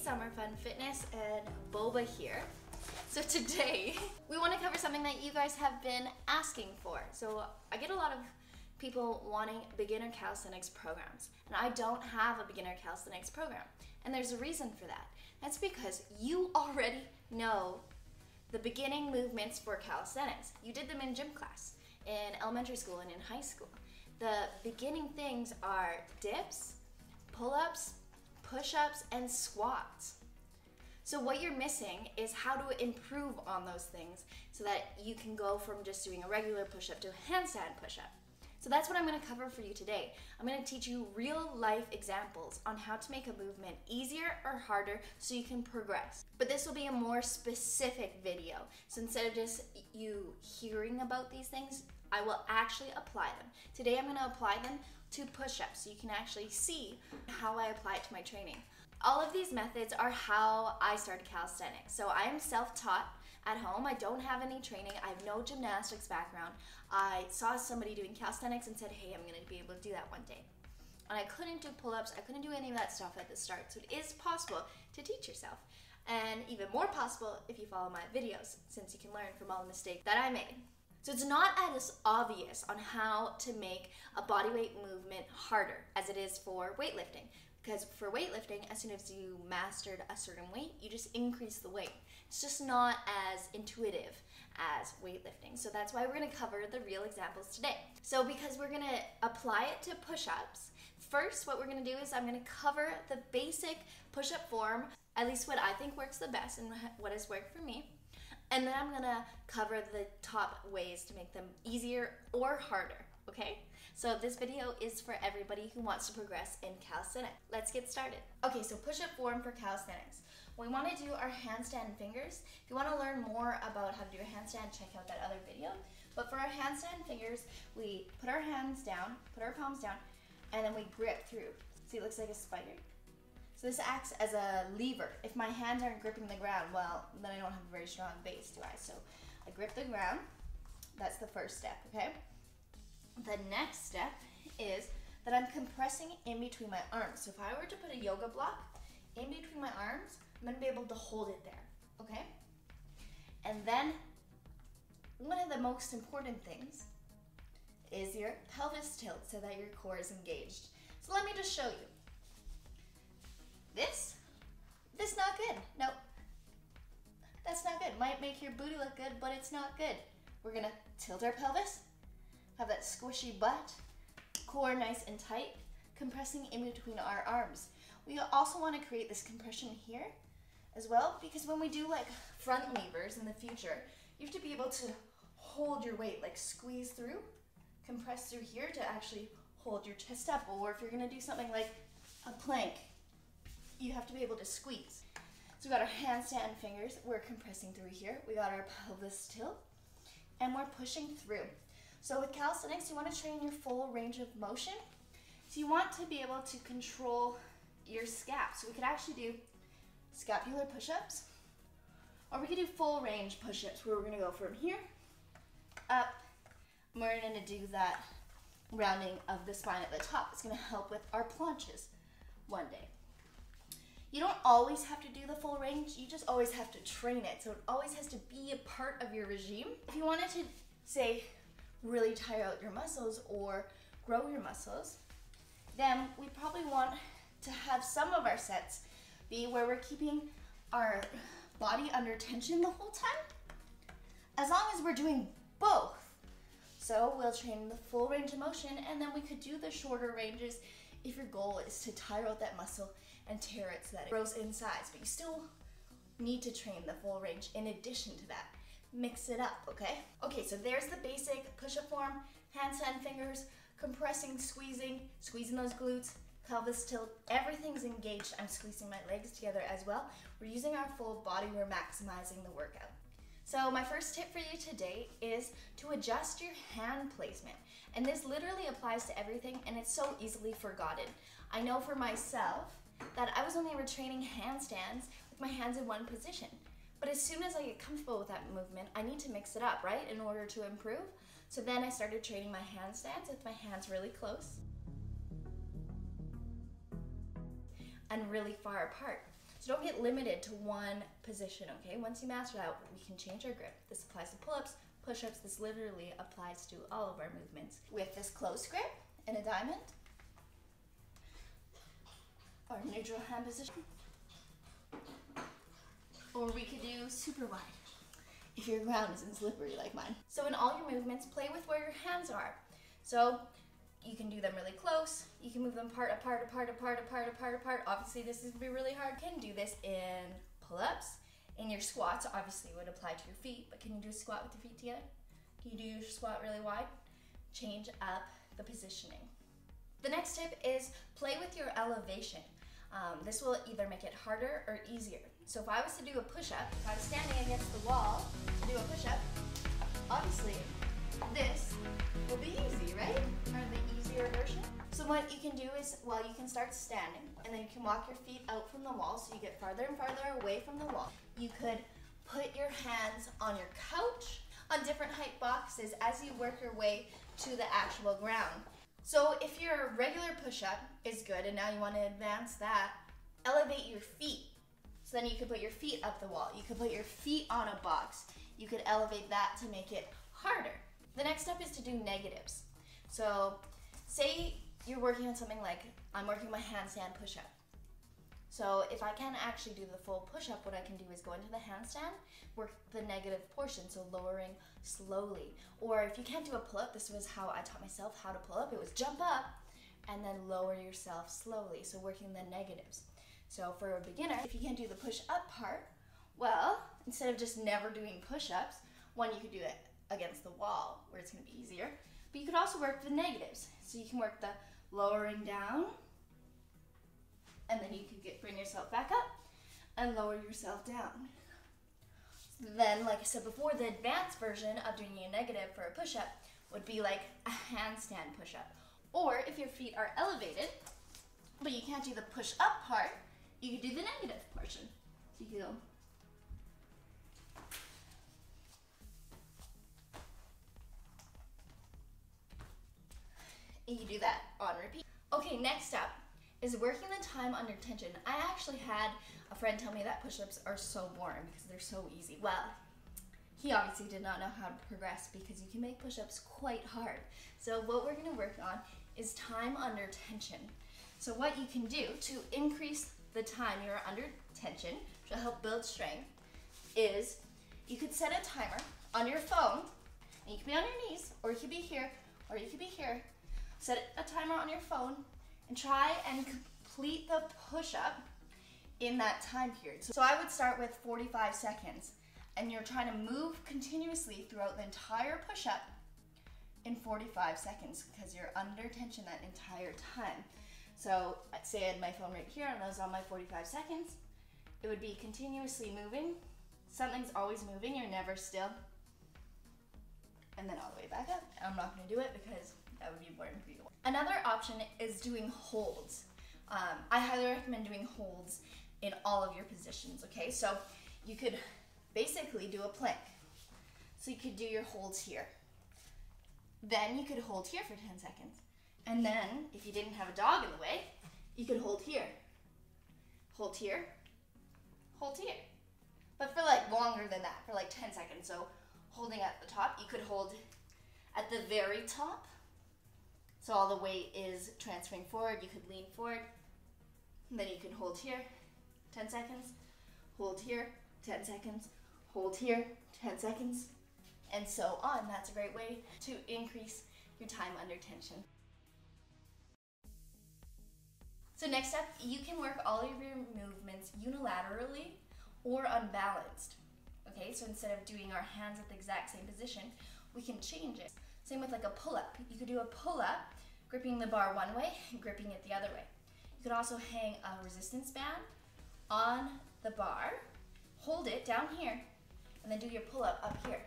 Summer Fun Fitness and Boba here. So today we want to cover something that you guys have been asking for. So I get a lot of people wanting beginner calisthenics programs, and I don't have a beginner calisthenics program. And there's a reason for that. That's because you already know the beginning movements for calisthenics. You did them in gym class, in elementary school and in high school. The beginning things are dips, pull-ups, push-ups, and squats. So what you're missing is how to improve on those things so that you can go from just doing a regular push-up to a handstand push-up. So that's what I'm going to cover for you today. I'm going to teach you real life examples on how to make a movement easier or harder so you can progress. But this will be a more specific video. So instead of just you hearing about these things, I will actually apply them. Today I'm going to apply them to push-ups so you can actually see how I apply it to my training. All of these methods are how I started calisthenics. So I am self-taught at home. I don't have any training. I have no gymnastics background. I saw somebody doing calisthenics and said, hey, I'm gonna be able to do that one day. And I couldn't do pull-ups. I couldn't do any of that stuff at the start. So it is possible to teach yourself. And even more possible if you follow my videos, since you can learn from all the mistakes that I made. So it's not as obvious on how to make a bodyweight movement harder as it is for weightlifting. Because for weightlifting, as soon as you mastered a certain weight, you just increase the weight. It's just not as intuitive as weightlifting. So that's why we're gonna cover the real examples today. So because we're gonna apply it to push-ups, first what we're gonna do is I'm gonna cover the basic push-up form, at least what I think works the best and what has worked for me. And then I'm gonna cover the top ways to make them easier or harder, okay? So this video is for everybody who wants to progress in calisthenics. Let's get started. Okay, so push-up form for calisthenics. We wanna do our handstand fingers. If you wanna learn more about how to do a handstand, check out that other video. But for our handstand fingers, we put our hands down, put our palms down, and then we grip through. See, it looks like a spider. So this acts as a lever. If my hands aren't gripping the ground, well, then I don't have a very strong base, do I? So I grip the ground. That's the first step, okay? The next step is that I'm compressing in between my arms. So if I were to put a yoga block in between my arms, I'm gonna be able to hold it there, okay? And then one of the most important things is your pelvis tilt so that your core is engaged. So let me just show you. This not good. Nope. That's not good. Might make your booty look good, but it's not good. We're gonna tilt our pelvis, have that squishy butt, core nice and tight, compressing in between our arms. We also want to create this compression here as well, because when we do like front levers in the future, you have to be able to hold your weight, like squeeze through, compress through here to actually hold your chest up. Or if you're gonna do something like a plank, you have to be able to squeeze. So we got our handstand fingers, we're compressing through here. We got our pelvis tilt, and we're pushing through. So with calisthenics, you want to train your full range of motion. So you want to be able to control your scap. So we could actually do scapular push-ups, or we could do full range push-ups where we're going to go from here up, and we're going to do that rounding of the spine at the top. It's going to help with our planches one day. You don't always have to do the full range, you just always have to train it. So it always has to be a part of your regime. If you wanted to, say, really tire out your muscles or grow your muscles, then we probably want to have some of our sets be where we're keeping our body under tension the whole time, as long as we're doing both. So we'll train the full range of motion, and then we could do the shorter ranges if your goal is to tire out that muscle and tear it so that it grows in size. But you still need to train the full range in addition to that. Mix it up, okay? Okay, so there's the basic push-up form, handstand fingers, compressing, squeezing those glutes, pelvis tilt, everything's engaged. I'm squeezing my legs together as well. We're using our full body, we're maximizing the workout. So my first tip for you today is to adjust your hand placement. And this literally applies to everything, and it's so easily forgotten. I know for myself that I was only ever training handstands with my hands in one position. But as soon as I get comfortable with that movement, I need to mix it up, right, in order to improve. So then I started training my handstands with my hands really close and really far apart. So don't get limited to one position, okay? Once you master that, we can change our grip. This applies to pull-ups, push-ups. This literally applies to all of our movements. With this close grip in a diamond, or neutral hand position, or we could do super wide if your ground isn't slippery like mine. So in all your movements, play with where your hands are. So you can do them really close. You can move them apart. Obviously, this is gonna be really hard. You can do this in pull-ups. In your squats, obviously, it would apply to your feet, but can you do a squat with your feet together? Can you do your squat really wide? Change up the positioning. The next tip is play with your elevation. This will either make it harder or easier. So if I was to do a push-up, if I was standing against the wall to do a push-up, obviously this will be easy, right? Or the easier version. So what you can do is, well, you can start standing and then you can walk your feet out from the wall so you get farther and farther away from the wall. You could put your hands on your couch on different height boxes as you work your way to the actual ground. So if your regular push-up is good and now you want to advance that, elevate your feet. So then you could put your feet up the wall. You could put your feet on a box. You could elevate that to make it harder. The next step is to do negatives. So say you're working on something like, I'm working my handstand push-up. So if I can't actually do the full push-up, what I can do is go into the handstand, work the negative portion, so lowering slowly. Or if you can't do a pull-up, this was how I taught myself how to pull up. It was jump up and then lower yourself slowly, so working the negatives. So for a beginner, if you can't do the push-up part, well, instead of just never doing push-ups, one, you could do it against the wall, where it's gonna be easier, but you could also work the negatives. So you can work the lowering down, and then you could bring yourself back up and lower yourself down. Then, like I said before, the advanced version of doing a negative for a push-up would be like a handstand push-up. Or if your feet are elevated, but you can't do the push-up part, you could do the negative portion. So you could go. And you do that on repeat. Okay, next up is working the time under tension. I actually had a friend tell me that push-ups are so boring because they're so easy. Well, he obviously did not know how to progress because you can make push-ups quite hard. So what we're gonna work on is time under tension. So what you can do to increase the time you're under tension to help build strength is you could set a timer on your phone, and you could be on your knees, or you could be here, or you could be here. Set a timer on your phone and try and complete the push-up in that time period. So I would start with 45 seconds, and you're trying to move continuously throughout the entire push-up in 45 seconds because you're under tension that entire time. So I'd say I had my phone right here and I was on my 45 seconds. It would be continuously moving. Something's always moving, you're never still. And then all the way back up. I'm not gonna do it because that would be boring for you. Another option is doing holds. I highly recommend doing holds in all of your positions, okay? So you could basically do a plank. So you could do your holds here. Then you could hold here for 10 seconds. And then, if you didn't have a dog in the way, you could hold here. Hold here. Hold here. But for like longer than that, for like 10 seconds. So holding at the top, you could hold at the very top. So all the weight is transferring forward. You could lean forward. And then you can hold here, 10 seconds. Hold here, 10 seconds. Hold here, 10 seconds. And so on. That's a great way to increase your time under tension. So next up, you can work all of your movements unilaterally or unbalanced. Okay, so instead of doing our hands at the exact same position, we can change it. Same with like a pull-up. You could do a pull-up, gripping the bar one way and gripping it the other way. You could also hang a resistance band on the bar, hold it down here, and then do your pull-up up here.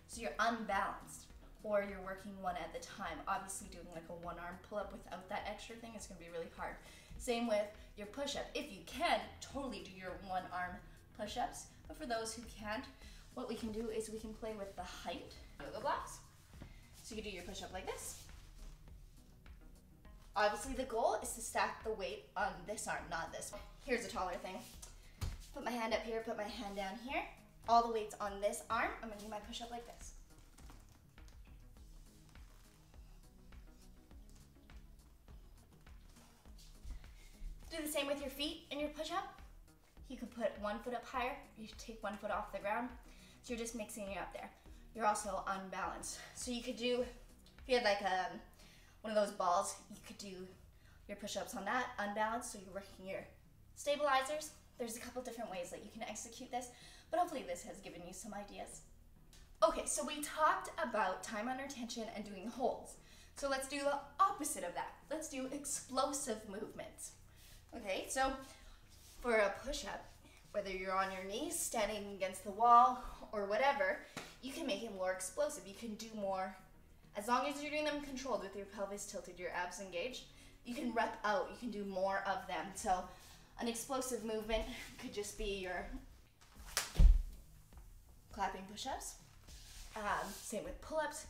So you're unbalanced, or you're working one at a time. Obviously doing like a one-arm pull-up without that extra thing is gonna be really hard. Same with your push-up. If you can, totally do your one-arm push-ups, but for those who can't, what we can do is we can play with the height yoga blocks. So you can do your push-up like this. Obviously the goal is to stack the weight on this arm, not this one. Here's a taller thing. Put my hand up here, put my hand down here. All the weight's on this arm. I'm gonna do my push-up like this. Do the same with your feet in your push-up. You could put one foot up higher, you take one foot off the ground. So you're just mixing it up there. You're also unbalanced. So you could do, if you had like one of those balls, you could do your push-ups on that, unbalanced, so you're working your stabilizers. There's a couple different ways that you can execute this, but hopefully this has given you some ideas. Okay, so we talked about time under tension and doing holds. So let's do the opposite of that. Let's do explosive movements. Okay, so for a push-up, whether you're on your knees, standing against the wall, or whatever, you can make it more explosive. You can do more, as long as you're doing them controlled with your pelvis tilted, your abs engaged, you can rep out, you can do more of them. So an explosive movement could just be your clapping push-ups. Same with pull-ups.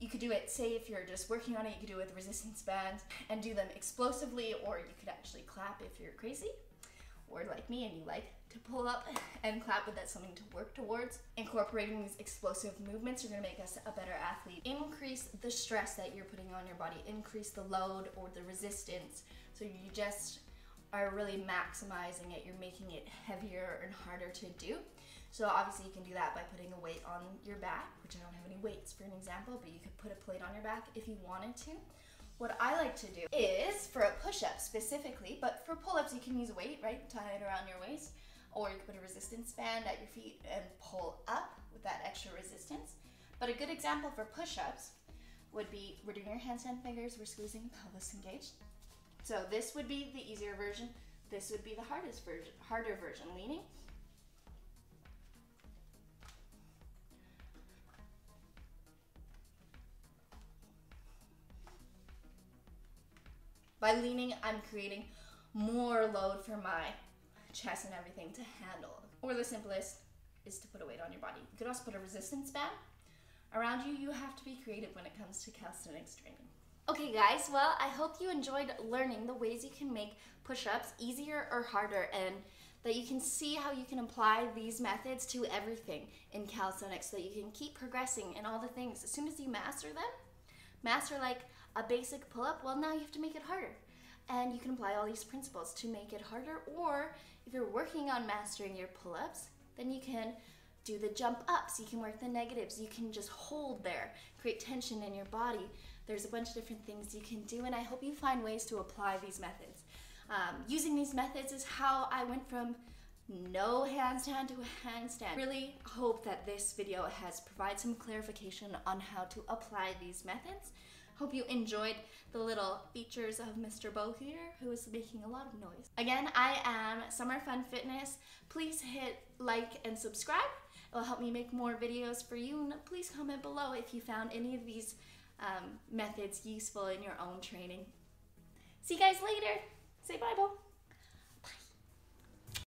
You could do it, say if you're just working on it, you could do it with resistance bands and do them explosively, or you could actually clap if you're crazy, or like me and you like to pull up and clap, but that's something to work towards. Incorporating these explosive movements are gonna make us a better athlete. Increase the stress that you're putting on your body, increase the load or the resistance. So you just are really maximizing it. You're making it heavier and harder to do. So obviously you can do that by putting a weight on your back, which I don't have any weights for an example, but you could put a plate on your back if you wanted to. What I like to do is, for a push-up specifically, but for pull-ups you can use a weight, right? Tie it around your waist, or you can put a resistance band at your feet and pull up with that extra resistance. But a good example for push-ups would be, we're doing our handstand fingers, we're squeezing pelvis engaged. So this would be the easier version. This would be the harder version, leaning. By leaning, I'm creating more load for my chest and everything to handle. Or the simplest is to put a weight on your body. You could also put a resistance band around you. You have to be creative when it comes to calisthenics training. Okay guys, well, I hope you enjoyed learning the ways you can make push-ups easier or harder, and that you can see how you can apply these methods to everything in calisthenics so that you can keep progressing in all the things. As soon as you master them, master like a basic pull-up, well, now you have to make it harder. And you can apply all these principles to make it harder, or if you're working on mastering your pull-ups, then you can do the jump ups, you can work the negatives, you can just hold there, create tension in your body. There's a bunch of different things you can do, and I hope you find ways to apply these methods. Using these methods is how I went from no handstand to a handstand. Really hope that this video has provided some clarification on how to apply these methods. Hope you enjoyed the little features of Mr. Bo here, who is making a lot of noise. Again, I am Summer Fun Fitness. Please hit like and subscribe. It will help me make more videos for you. And please comment below if you found any of these methods useful in your own training. See you guys later. Say bye, Bo.